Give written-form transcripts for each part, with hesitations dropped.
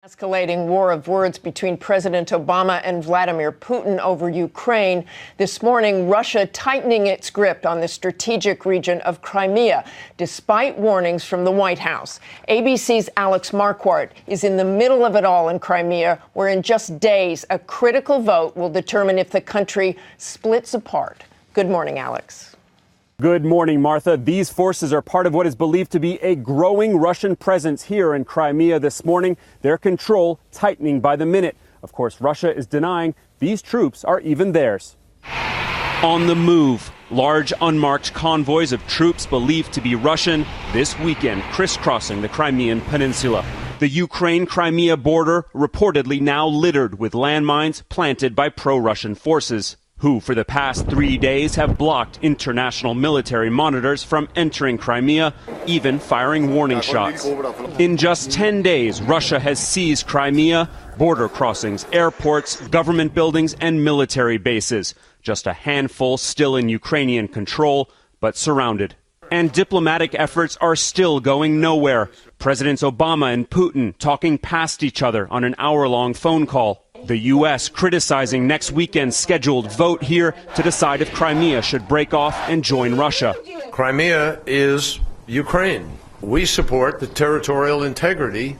Escalating war of words between President Obama and Vladimir Putin over Ukraine. This morning, Russia tightening its grip on the strategic region of Crimea, despite warnings from the White House. ABC's Alex Marquardt is in the middle of it all in Crimea, where in just days, a critical vote will determine if the country splits apart. Good morning, Alex. Good morning, Martha. These forces are part of what is believed to be a growing Russian presence here in Crimea this morning, their control tightening by the minute. Of course, Russia is denying these troops are even theirs. On the move, large unmarked convoys of troops believed to be Russian this weekend crisscrossing the Crimean Peninsula. The Ukraine-Crimea border reportedly now littered with landmines planted by pro-Russian forces, who for the past 3 days have blocked international military monitors from entering Crimea, even firing warning shots. In just 10 days, Russia has seized Crimea, border crossings, airports, government buildings, and military bases. Just a handful still in Ukrainian control, but surrounded. And diplomatic efforts are still going nowhere. Presidents Obama and Putin talking past each other on an hour-long phone call. The U.S. criticizing next weekend's scheduled vote here to decide if Crimea should break off and join Russia. Crimea is Ukraine. We support the territorial integrity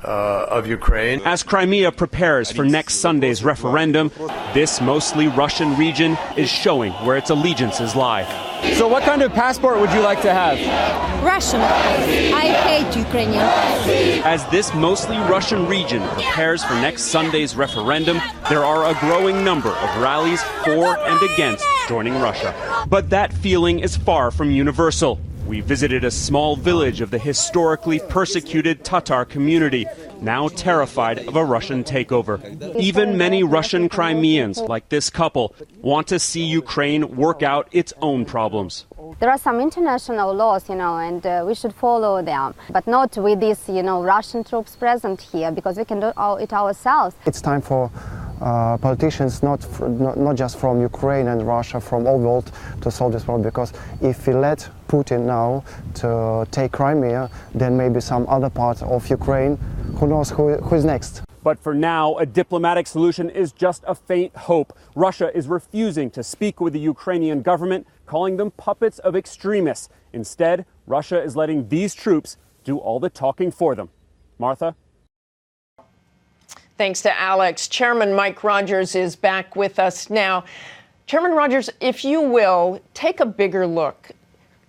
of Ukraine. As Crimea prepares for next Sunday's referendum, this mostly Russian region is showing where its allegiances lie. So what kind of passport would you like to have? Russian. I hate Ukrainian. As this mostly Russian region prepares for next Sunday's referendum, there are a growing number of rallies for and against joining Russia. But that feeling is far from universal. We visited a small village of the historically persecuted Tatar community, now terrified of a Russian takeover. Even many Russian Crimeans, like this couple, want to see Ukraine work out its own problems. There are some international laws, and we should follow them, but not with these, Russian troops present here, because we can do it ourselves. It's time for politicians, not just from Ukraine and Russia, from all the world, to solve this problem. Because if we let Putin now to take Crimea, then maybe some other part of Ukraine, who knows who is next. But for now, a diplomatic solution is just a faint hope. Russia is refusing to speak with the Ukrainian government, calling them puppets of extremists. Instead, Russia is letting these troops do all the talking for them. Martha? Thanks to Alex. Chairman Mike Rogers is back with us now. Chairman Rogers, if you will, take a bigger look.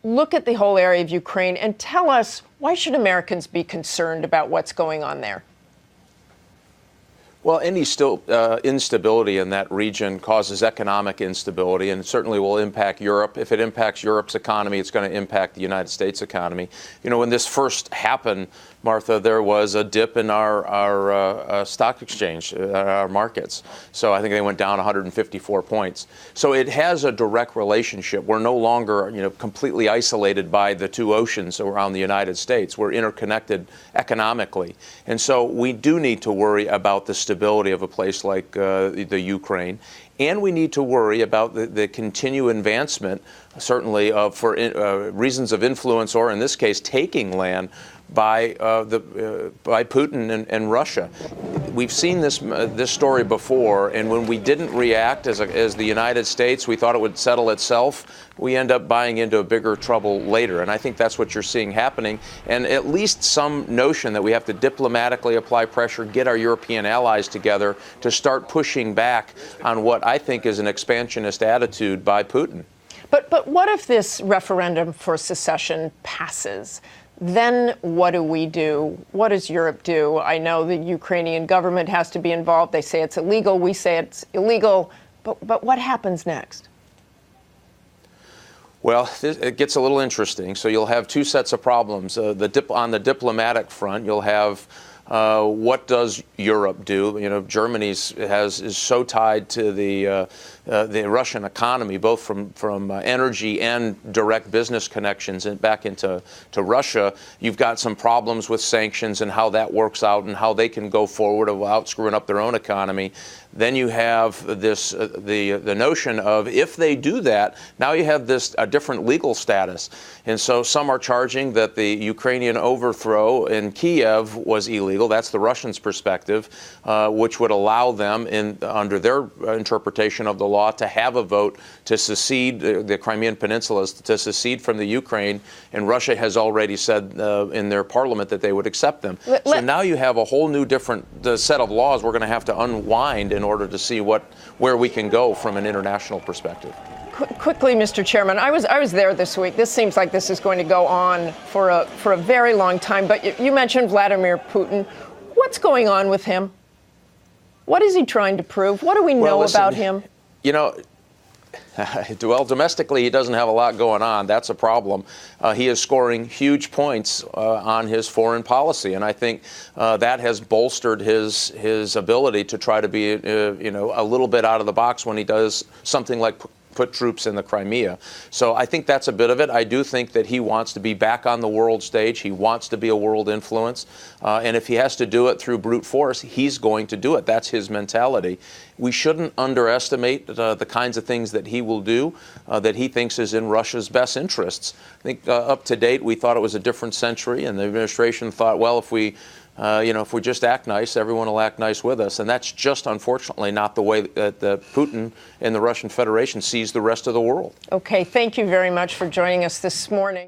Look at the whole area of Ukraine and tell us, why should Americans be concerned about what's going on there? Well, any instability in that region causes economic instability and certainly will impact Europe. If it impacts Europe's economy, it's going to impact the United States economy. When this first happened, Martha, there was a dip in our stock exchange, our markets. So I think they went down 154 points. So it has a direct relationship. We're no longer, completely isolated by the two oceans around the United States. We're interconnected economically. And so we do need to worry about the stability of a place like the Ukraine. And we need to worry about the continued advancement, certainly for reasons of influence, or in this case, taking land by Putin and Russia. We've seen this story before, and when we didn't react as the United States, we thought it would settle itself. We end up buying into a bigger trouble later, and I think that's what you're seeing happening. And at least some notion that we have to diplomatically apply pressure, get our European allies together to start pushing back on what I think is an expansionist attitude by Putin. But what if this referendum for secession passes? Then what do we do? What does Europe do? I know the Ukrainian government has to be involved. They say it's illegal. We say it's illegal. But what happens next? Well, it gets a little interesting. So you'll have two sets of problems. On the diplomatic front, you'll have what does Europe do? Germany is so tied to the Russian economy, both from energy and direct business connections and back into Russia. You've got some problems with sanctions and how that works out and how they can go forward without screwing up their own economy. Then you have this the notion of, if they do that, now you have a different legal status. And so some are charging that the Ukrainian overthrow in Kiev was illegal. illegal. That's the Russians' perspective, which would allow them, under their interpretation of the law, to have a vote to secede the Crimean Peninsula, to secede from the Ukraine. And Russia has already said in their parliament that they would accept them. So now you have a whole new different set of laws we're going to have to unwind in order to see where we can go from an international perspective. Quickly, Mr. Chairman, I was there this week. This seems like this is going to go on for a very long time. But you mentioned Vladimir Putin. What's going on with him? What is he trying to prove? What do we know about him? You know, well, domestically, he doesn't have a lot going on. That's a problem. He is scoring huge points on his foreign policy, and I think that has bolstered his ability to try to be, a little bit out of the box when he does something like put troops in the Crimea. So I think that's a bit of it. I do think that he wants to be back on the world stage. He wants to be a world influence. And if he has to do it through brute force, he's going to do it. That's his mentality. We shouldn't underestimate the kinds of things that he will do that he thinks is in Russia's best interests. I think up to date, we thought it was a different century, and the administration thought, well, if we just act nice, everyone will act nice with us. And that's just, unfortunately, not the way that Putin and the Russian Federation sees the rest of the world. Okay, thank you very much for joining us this morning.